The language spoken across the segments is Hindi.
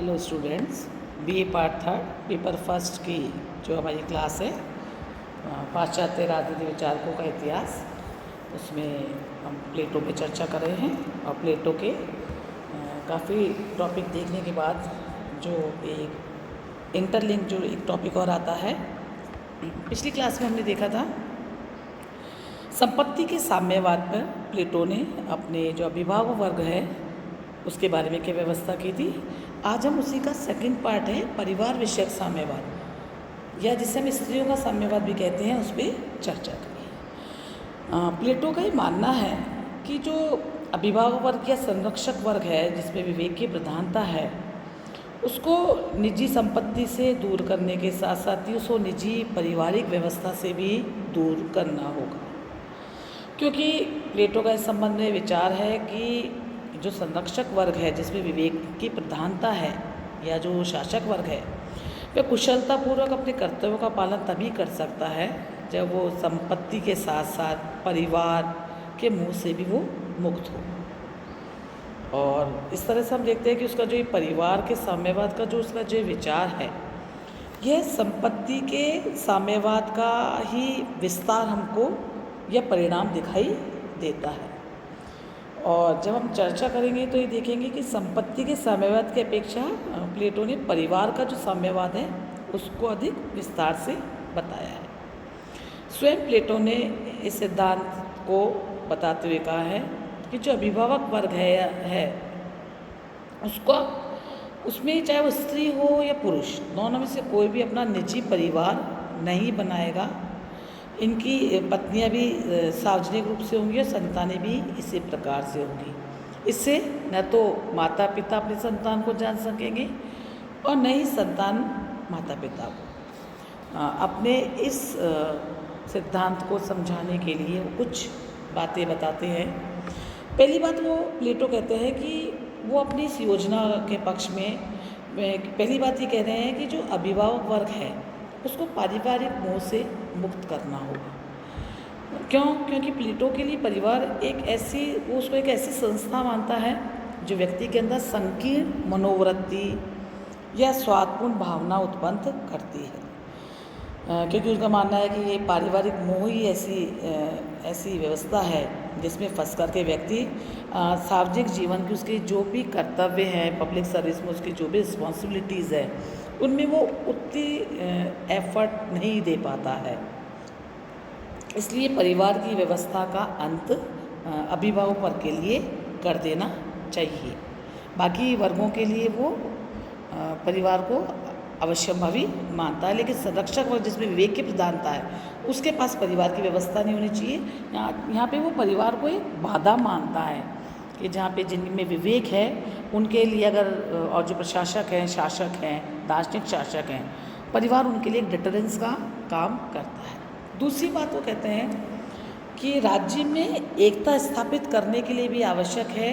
Hello students, BA part third paper first की जो हमारी क्लास है पाश्चात्य राजनीति विचारकों का इतिहास, उसमें हम प्लेटो पे चर्चा कर रहे हैं। और प्लेटो के काफ़ी टॉपिक देखने के बाद जो एक इंटरलिंक जो एक टॉपिक और आता है, पिछली क्लास में हमने देखा था संपत्ति के साम्यवाद पर प्लेटो ने अपने जो अभिभावक वर्ग है उसके बारे में क्या व्यवस्था की थी। आज हम उसी का सेकंड पार्ट है परिवार विषयक साम्यवाद, या जिसे हम स्त्रियों का साम्यवाद भी कहते हैं, उस पर चर्चा करें। प्लेटो का ये मानना है कि जो अभिभावक वर्ग या संरक्षक वर्ग है जिसमें विवेक की प्रधानता है, उसको निजी संपत्ति से दूर करने के साथ साथ ही उसको निजी पारिवारिक व्यवस्था से भी दूर करना होगा। क्योंकि प्लेटो का इस संबंध में विचार है कि जो संरक्षक वर्ग है जिसमें विवेक की प्रधानता है, या जो शासक वर्ग है, वह कुशलतापूर्वक अपने कर्तव्यों का पालन तभी कर सकता है जब वो संपत्ति के साथ साथ परिवार के मुँह से भी वो मुक्त हो। और इस तरह से हम देखते हैं कि उसका जो ये परिवार के साम्यवाद का जो उसका जो विचार है, यह संपत्ति के साम्यवाद का ही विस्तार हमको यह परिणाम दिखाई देता है। और जब हम चर्चा करेंगे तो ये देखेंगे कि संपत्ति के साम्यवाद की अपेक्षा प्लेटो ने परिवार का जो साम्यवाद है उसको अधिक विस्तार से बताया है। स्वयं प्लेटो ने इस सिद्धांत को बताते हुए कहा है कि जो अभिभावक वर्ग है उसका उसमें चाहे वो स्त्री हो या पुरुष, दोनों में से कोई भी अपना निजी परिवार नहीं बनाएगा। इनकी पत्नियां भी सार्वजनिक रूप से होंगी और संतानें भी इसी प्रकार से होंगी। इससे न तो माता पिता अपने संतान को जान सकेंगे और न ही संतान माता पिता को। अपने इस सिद्धांत को समझाने के लिए वो कुछ बातें बताते हैं। पहली बात, वो प्लेटो कहते हैं कि वो अपनी इस योजना के पक्ष में पहली बात ये कह रहे हैं कि जो अभिभावक वर्ग है उसको पारिवारिक मोह से मुक्त करना होगा। क्यों? क्योंकि प्लेटो के लिए परिवार वो उसको एक ऐसी संस्था मानता है जो व्यक्ति के अंदर संकीर्ण मनोवृत्ति या स्वार्थपूर्ण भावना उत्पन्न करती है। क्योंकि उसका मानना है कि ये पारिवारिक मोह ही ऐसी व्यवस्था है जिसमें फंस कर के व्यक्ति सार्वजनिक जीवन की उसके जो भी कर्तव्य हैं, पब्लिक सर्विस में उसकी जो भी रिस्पॉन्सिबिलिटीज़ है, उनमें वो उतनी एफर्ट नहीं दे पाता है। इसलिए परिवार की व्यवस्था का अंत अभिभावक वर्ग के लिए कर देना चाहिए। बाकी वर्गों के लिए वो परिवार को अवश्यंभावी मानता है, लेकिन संरक्षक वर्ग जिसमें विवेक की प्रधानता है उसके पास परिवार की व्यवस्था नहीं होनी चाहिए। यहाँ पे वो परिवार को एक बाधा मानता है कि जहाँ पे जिनमें विवेक है उनके लिए अगर, और जो प्रशासक हैं, शासक हैं, दार्शनिक शासक हैं, परिवार उनके लिए एक डिटरेंस का काम करता है। दूसरी बात वो कहते हैं कि राज्य में एकता स्थापित करने के लिए भी आवश्यक है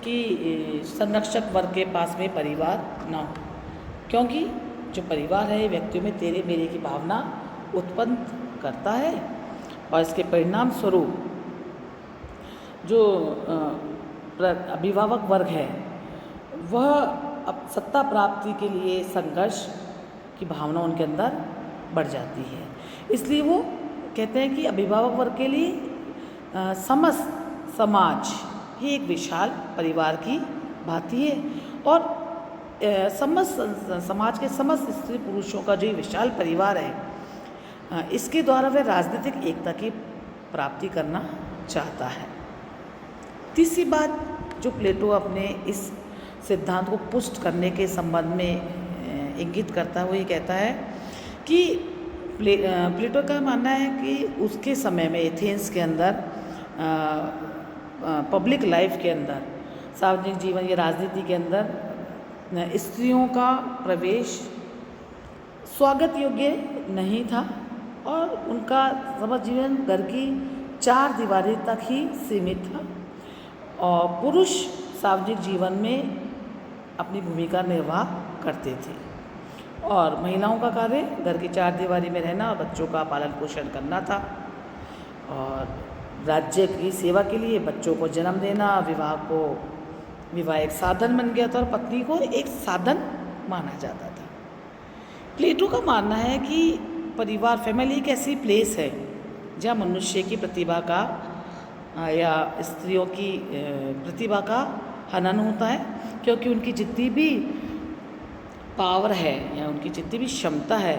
कि संरक्षक वर्ग के पास में परिवार ना हो, क्योंकि जो परिवार है व्यक्तियों में तेरे मेरे की भावना उत्पन्न करता है और इसके परिणाम स्वरूप जो अभिभावक वर्ग है वह अब सत्ता प्राप्ति के लिए संघर्ष की भावना उनके अंदर बढ़ जाती है। इसलिए वो कहते हैं कि अभिभावक वर्ग के लिए समस्त समाज ही एक विशाल परिवार की भांति है, और समस्त समाज के समस्त स्त्री पुरुषों का जो ये विशाल परिवार है, इसके द्वारा वह राजनीतिक एकता की प्राप्ति करना चाहता है। तीसरी बात जो प्लेटो अपने इस सिद्धांत को पुष्ट करने के संबंध में इंगित करता है, वो ये कहता है कि प्लेटो का मानना है कि उसके समय में एथेंस के अंदर पब्लिक लाइफ के अंदर, सार्वजनिक जीवन या राजनीति के अंदर स्त्रियों का प्रवेश स्वागत योग्य नहीं था और उनका समस्त जीवन घर की 4 दीवारी तक ही सीमित था, और पुरुष सार्वजनिक जीवन में अपनी भूमिका निर्वाह करते थे और महिलाओं का कार्य घर की 4 दीवारी में रहना और बच्चों का पालन पोषण करना था। और राज्य की सेवा के लिए बच्चों को जन्म देना, विवाह एक साधन बन गया था और पत्नी को एक साधन माना जाता था। प्लेटो का मानना है कि परिवार फैमिली एक ऐसी प्लेस है जहाँ मनुष्य की प्रतिभा का या स्त्रियों की प्रतिभा का हनन होता है, क्योंकि उनकी जितनी भी पावर है या उनकी जितनी भी क्षमता है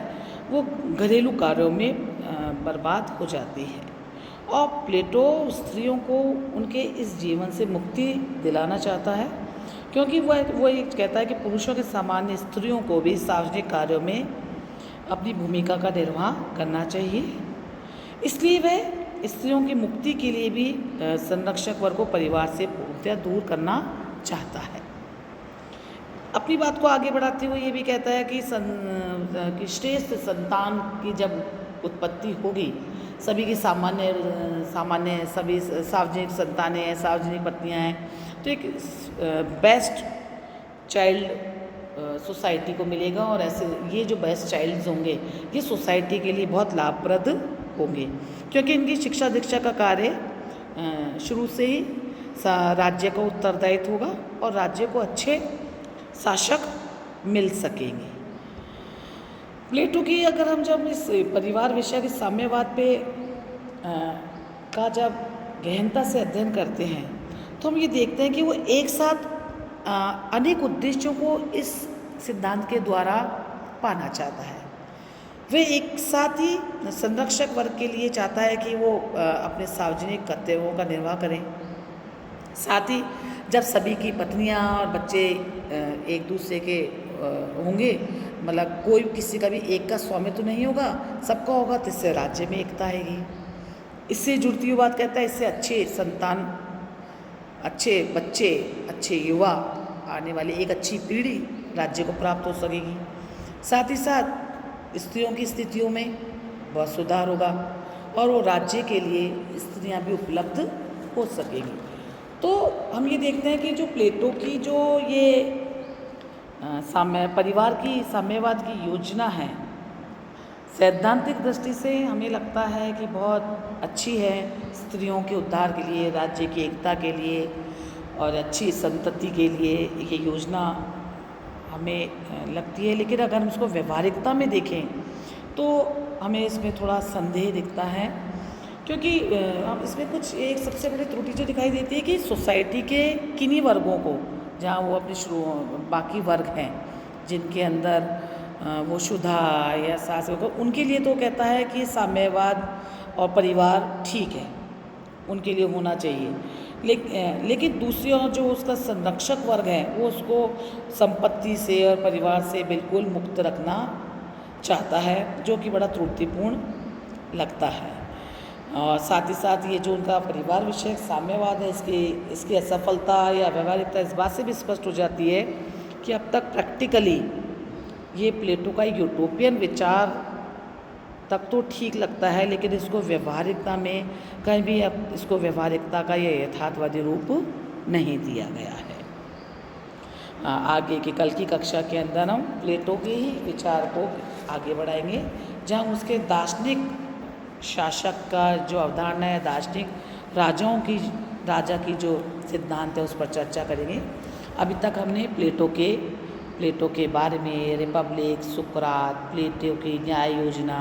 वो घरेलू कार्यों में बर्बाद हो जाती है। और प्लेटो स्त्रियों को उनके इस जीवन से मुक्ति दिलाना चाहता है, क्योंकि वो ये कहता है कि पुरुषों के सामान्य स्त्रियों को भी सार्वजनिक कार्यों में अपनी भूमिका का निर्वाह करना चाहिए। इसलिए वह स्त्रियों की मुक्ति के लिए भी संरक्षक वर्ग को परिवार से पूर्णतः दूर करना चाहता है। अपनी बात को आगे बढ़ाते हुए ये भी कहता है कि श्रेष्ठ संतान की जब उत्पत्ति होगी, सभी की सामान्य सभी सार्वजनिक संतानें हैं, सार्वजनिक पत्नियां हैं, तो एक बेस्ट चाइल्ड सोसाइटी को मिलेगा। और ऐसे ये जो बेस्ट चाइल्ड्स होंगे ये सोसाइटी के लिए बहुत लाभप्रद होंगे, क्योंकि इनकी शिक्षा दीक्षा का कार्य शुरू से ही राज्य का उत्तरदायित्व होगा और राज्य को अच्छे शासक मिल सकेंगे। प्लेटो की अगर हम जब इस परिवार विषय के साम्यवाद पे का जब गहनता से अध्ययन करते हैं तो हम ये देखते हैं कि वो एक साथ अनेक उद्देश्यों को इस सिद्धांत के द्वारा पाना चाहता है। वे एक साथ ही संरक्षक वर्ग के लिए चाहता है कि वो अपने सार्वजनिक कर्तव्यों का निर्वाह करें, साथ ही जब सभी की पत्नियां और बच्चे एक दूसरे के होंगे, मतलब कोई किसी का भी एक का स्वामित्व तो नहीं होगा, सबका होगा, तो इससे राज्य में एकता आएगी। इससे जुड़ती हुई बात कहता है, इससे अच्छे संतान, अच्छे बच्चे, अच्छे युवा, आने वाली एक अच्छी पीढ़ी राज्य को प्राप्त हो सकेगी। साथ ही साथ स्त्रियों की स्थितियों में बहुत सुधार होगा और वो राज्य के लिए स्त्रियां भी उपलब्ध हो सकेंगी। तो हम ये देखते हैं कि जो प्लेटो की जो ये परिवार की साम्यवाद की योजना है, सैद्धांतिक दृष्टि से हमें लगता है कि बहुत अच्छी है स्त्रियों के उद्धार के लिए, राज्य की एकता के लिए और अच्छी संतति के लिए ये योजना हमें लगती है। लेकिन अगर हम इसको व्यवहारिकता में देखें तो हमें इसमें थोड़ा संदेह दिखता है, क्योंकि इसमें कुछ एक सबसे बड़ी त्रुटि जो दिखाई देती है कि सोसाइटी के किन्हीं वर्गों को, जहाँ वो अपने बाकी वर्ग हैं जिनके अंदर वो शुद्धा या सास होगा, उनके लिए तो कहता है कि साम्यवाद और परिवार ठीक है, उनके लिए होना चाहिए। लेकिन दूसरी ओर जो उसका संरक्षक वर्ग है वो उसको संपत्ति से और परिवार से बिल्कुल मुक्त रखना चाहता है, जो कि बड़ा त्रुटिपूर्ण लगता है। और साथ ही साथ ये जो उनका परिवार विषयक साम्यवाद है, इसकी असफलता या व्यवहारिकता इस बात से भी स्पष्ट हो जाती है कि अब तक प्रैक्टिकली ये प्लेटो का यूटोपियन विचार तक तो ठीक लगता है, लेकिन इसको व्यवहारिकता में कहीं भी अब इसको व्यवहारिकता का ये यथार्थवादी रूप नहीं दिया गया है। आगे की कल की कक्षा के अंदर हम प्लेटो के ही विचार को आगे बढ़ाएंगे, जहाँ उसके दार्शनिक शासक का जो अवधारणा है, दार्शनिक राजा की जो सिद्धांत है उस पर चर्चा करेंगे। अभी तक हमने प्लेटो के बारे में, रिपब्लिक, सुकरात, प्लेटो की न्याय योजना,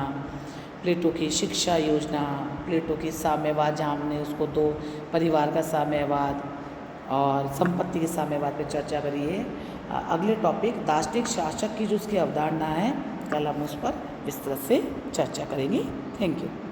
प्लेटो की शिक्षा योजना, प्लेटो की साम्यवाद, जहाँ हमने उसको दो परिवार का साम्यवाद और संपत्ति के साम्यवाद पर चर्चा करी है। अगले टॉपिक दार्शनिक शासक की जो उसकी अवधारणा है, कल हम उस पर विस्तृत से चर्चा करेंगे। Thank you.